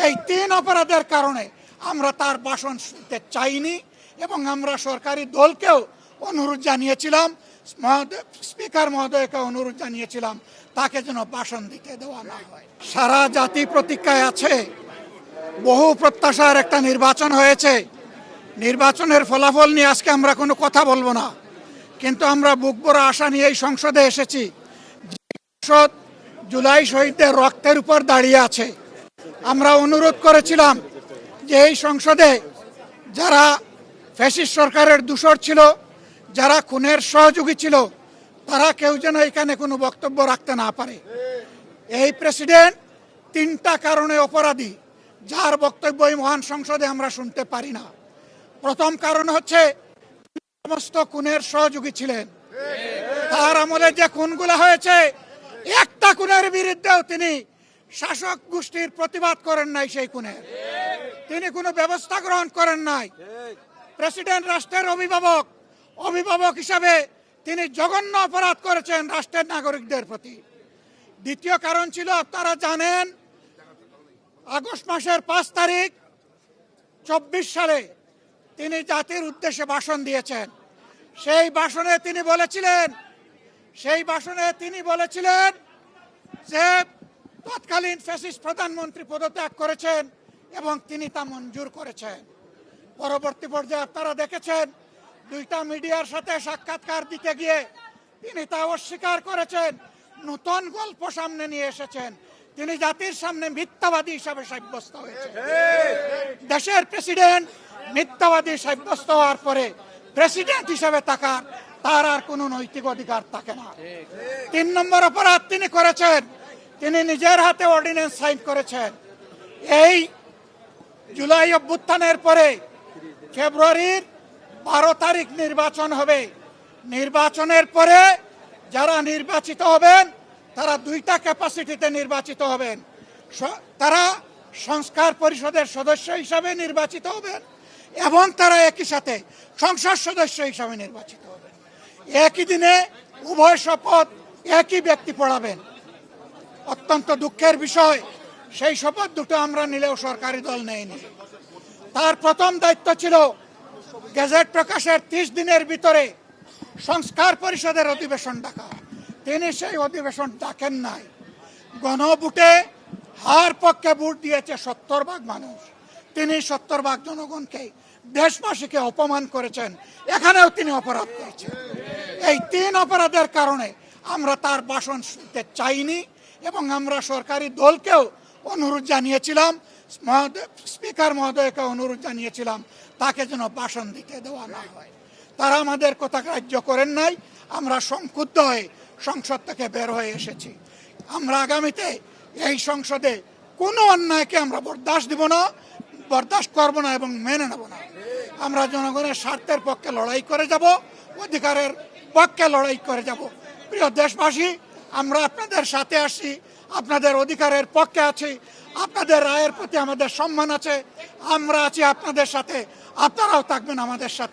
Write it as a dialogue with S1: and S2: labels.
S1: এই তিন অপরাধের কারণে আমরা তার ভাষণ শুনতে চাইনি এবং আমরা সরকারি দলকেও অনুরোধ জানিয়েছিলাম, স্পিকার মহোদয়কে অনুরোধ জানিয়েছিলাম তাকে যেন ভাষণ দিতে দেওয়া না হয়। সারা জাতি প্রতীক্ষায় আছে। বহু প্রত্যাশার একটা নির্বাচন হয়েছে। নির্বাচনের ফলাফল নিয়ে আজকে আমরা কোনো কথা বলবো না, কিন্তু আমরা বুক ভরা আশা নিয়ে এই সংসদে এসেছি। সংসদ জুলাই শহীদদের রক্তের উপর দাঁড়িয়ে আছে। আমরা অনুরোধ করেছিলাম যে এই সংসদে যারা ফ্যাসিস্ট সরকারের দূষর ছিল, যারা খুনের সহযোগী ছিল, তারা কেউ যেন এখানে কোনো বক্তব্য রাখতে না পারে। এই প্রেসিডেন্ট তিনটা কারণে অপরাধী, যার বক্তব্য এই মহান সংসদে আমরা শুনতে পারি না। প্রথম কারণ হচ্ছে সমস্ত খুনের সহযোগী ছিলেন। তার আমলে যে খুনগুলো হয়েছে, একটা খুনের বিরুদ্ধেও তিনি শাসক গোষ্ঠীর প্রতিবাদ করেন নাই। সেই খুনের তিনি কোনো ব্যবস্থা গ্রহণ করেন নাই। প্রেসিডেন্ট রাষ্ট্রের অভিভাবক হিসাবে তিনি জঘন্য অপরাধ করেছেন রাষ্ট্রের নাগরিকদের প্রতি। দ্বিতীয় কারণ ছিল, আপনারা জানেন, আগস্ট মাসের 5 তারিখ 24 সালে তিনি জাতির উদ্দেশ্যে ভাষণ দিয়েছেন। সেই ভাষণে তিনি বলেছিলেন যে তৎকালীন ফ্যাসিস্ট প্রধানমন্ত্রী পদত্যাগ করেছেন এবং তিনি তা মঞ্জুর করেছেন। পরবর্তী পর্যায়ে আপনারা দেখেছেন, দুইটা মিডিয়ার সাথে সাক্ষাৎকার দিতে গিয়ে তিনি তা অস্বীকার করেছেন, নতুন গল্প সামনে নিয়ে এসেছেন। তিনি জাতির সামনে মিথ্যাবাদী হিসাবে সাব্যস্ত হয়েছেন। দেশের প্রেসিডেন্ট মিথ্যাবাদী সাব্যস্ত হওয়ার পরে প্রেসিডেন্ট হিসাবে তার আর কোনো নৈতিক অধিকার থাকে না। 3 নম্বর অপরাধ তিনি করেছেন, তিনি নিজের হাতে অর্ডিন্যান্স সাইন করেছেন। এই জুলাই অভ্যুত্থানের পরে ফেব্রুয়ারির 12 তারিখ নির্বাচন হবে। নির্বাচনের পরে যারা নির্বাচিত হবেন তারা 2টা ক্যাপাসিটিতে নির্বাচিত হবেন। তারা সংস্কার পরিষদের সদস্য হিসাবে নির্বাচিত হবেন এবং তারা একই সাথে সংসদ সদস্য হিসাবে নির্বাচিত হবেন। একই দিনে উভয় শপথ একই ব্যক্তি পড়াবেন। অত্যন্ত দুঃখের বিষয়, সেই শপথ দুটো আমরা নিলেও সরকারি দল নেয়নি। তার প্রথম দায়িত্ব ছিল গেজেট প্রকাশের 30 দিনের ভিতরে সংস্কার পরিষদের অধিবেশন ডাকা। তিনি সেই অধিবেশন ডাকেন নাই। গণভোটে হার পক্ষে ভোট দিয়েছে 70% মানুষ। তিনি 70% জনগণকে, দেশবাসীকে অপমান করেছেন। এখানেও তিনি অপরাধ করেছেন। এই 3 অপরাধের কারণে আমরা তার ভাষণ শুনতে চাইনি এবং আমরা সরকারি দলকেও অনুরোধ জানিয়েছিলাম, স্পিকার মহোদয়কে অনুরোধ জানিয়েছিলাম তাকে যেন ভাষণ দিতে দেওয়া না হয়। তারা আমাদের কথা গ্রাহ্য করেন নাই। আমরা সংক্ষুব্ধ হয়ে সংসদ থেকে বের হয়ে এসেছি। আমরা আগামীতে এই সংসদে কোনো অন্যায়কে আমরা বরদাস্ত করব না এবং মেনে নেব না। আমরা জনগণের স্বার্থের পক্ষে লড়াই করে যাব, অধিকারের পক্ষে লড়াই করে যাব। প্রিয় দেশবাসী, আমরা আপনাদের সাথে আছি, আপনাদের অধিকারের পক্ষে আছি, আপনাদের রায়ের প্রতি আমাদের সম্মান আছে। আমরা আছি আপনাদের সাথে, আপনারাও থাকবেন আমাদের সাথে।